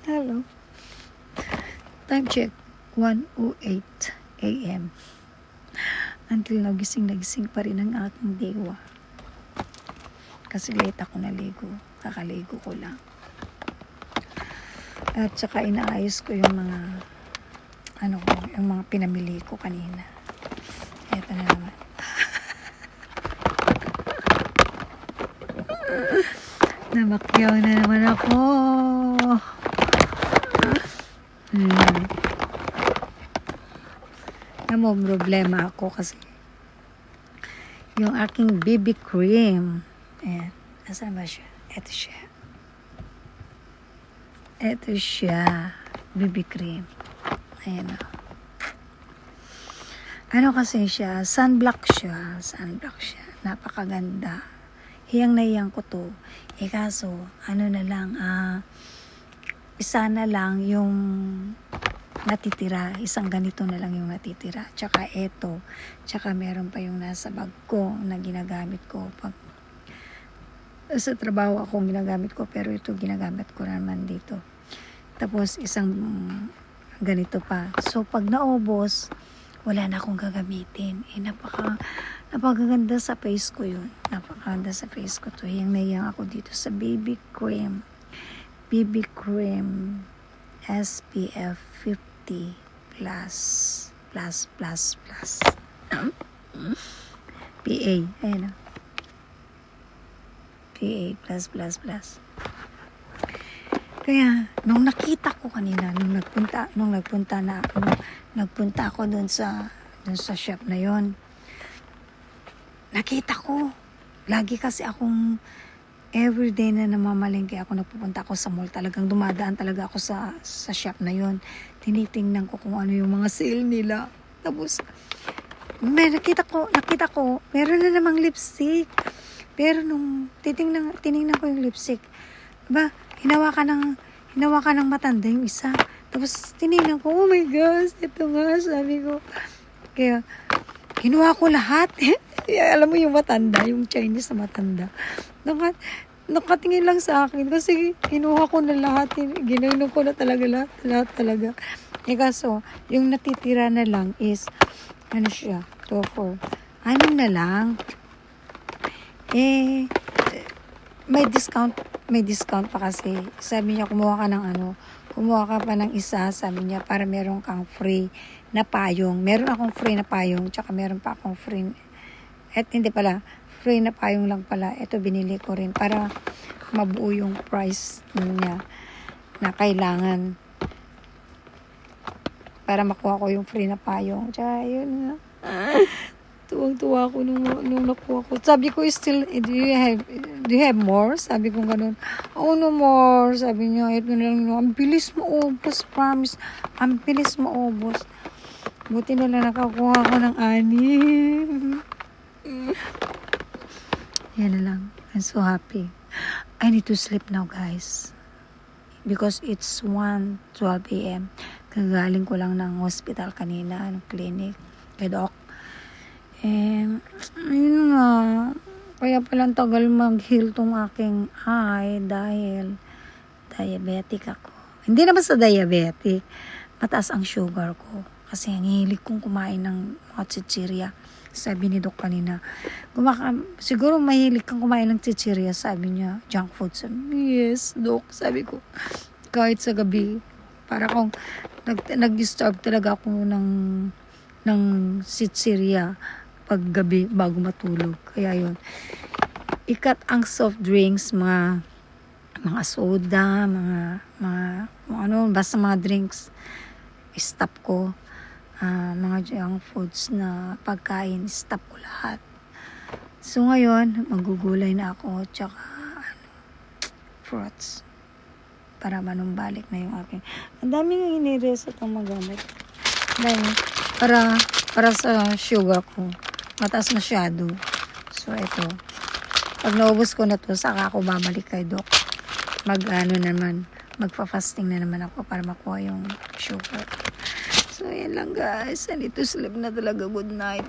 Hello. Time check, 1:08 a.m. Until nagising pa rin ang aking dewa. Kasi late ako naligo. Kakaligo ko lang. At saka inaayos ko yung mga yung mga pinamili ko kanina. Eto na naman. Namakyaw na naman ako. Problema ako kasi yung aking BB cream. Ayan. Nasaan ba siya? Ito siya. BB cream. Ayan o. Ano kasi siya? Sunblock siya. Napakaganda. Hiyang na hiyang ko to. Kaso, isa na lang yung natitira. Isang ganito na lang yung natitira. Tsaka eto. Tsaka meron pa yung nasa bag ko na ginagamit ko. Pag sa trabaho akong ginagamit ko, pero ito ginagamit ko naman dito. Tapos isang ganito pa. So pag naubos, wala na akong gagamitin. Napakaganda sa face ko yun. Napakaganda sa face ko to. Hiyang nahiyang ako dito sa BB cream. BB cream SPF 50 plus. PA. Ayan na. PA plus. Kaya, nung nakita ko kanina, nung nagpunta ako dun sa shop na yon, nakita ko, lagi kasi akong everyday na namamalengke ako, nagpupunta ako sa mall, talagang dumadaan talaga ako sa shop na yon. Tinitingnan ko kung ano yung mga sale nila. Tapos, nakita ko, meron na namang lipstick. Pero nung tiningnan ko yung lipstick, hinawakan ng matanda yung isa. Tapos tinignan ko, oh my gosh, ito nga, sabi ko. Kaya, kinuha ko lahat. Alam mo yung matanda, yung Chinese na matanda. Nakatingin lang sa akin kasi kinuha ko na lahat. Ginainom ko na talaga lahat talaga. Kaso, yung natitira na lang is, 2, 4, 6 na lang. May discount pa kasi. Sabi niya, kumuha ka pa ng isa, sabi niya, para meron kang free na payong. Meron akong free na payong, tsaka meron pa akong free, hindi pala, free na payong lang pala. Ito binili ko rin para mabuo yung price niya na kailangan para makuha ko yung free na payong. Tsaka yun nga. Tuwang-tuwa ako nung nakuha ko. Sabi ko, still, do you have more? Sabi ko ganun. Oh, no more. Sabi niya, ito na lang. Ang bilis mo ubos, promise. Ang bilis mo ubos. Buti na lang nakakuha ko ng 6. Yan na lang. I'm so happy. I need to sleep now, guys. Because it's 1:12 a.m. Kagaling ko lang ng hospital kanina, ng clinic, kay doc. Yun nga, kaya palang tagal mag-heal tong aking eye dahil diabetic ako. Hindi naman sa diabetic, mataas ang sugar ko. Kasi ang hilig kong kumain ng mga chichirya. Sabi ni doc kanina, siguro mahilig kang kumain ng chichirya, sabi niya, junk food. Sabi, yes, doc, sabi ko, kahit sa gabi, para kung nag-disturb talaga ako ng chichirya pag gabi bago matulog. Kaya yun, ikat ang soft drinks, mga soda, basta mga drinks, stop ko. Mga junk foods na pagkain, stop ko lahat. So ngayon, magugulay na ako, tsaka fruits, para manumbalik na yung aking. Ang dami nga inires at ang magamit. Dahil, para sa sugar ko, mataas masyado. So ito, pag naubos ko na to, saka ako babalik kay doc. Magpa-fasting na naman ako para makuha yung sugar. So, yan lang guys. I need to sleep na talaga. Good night.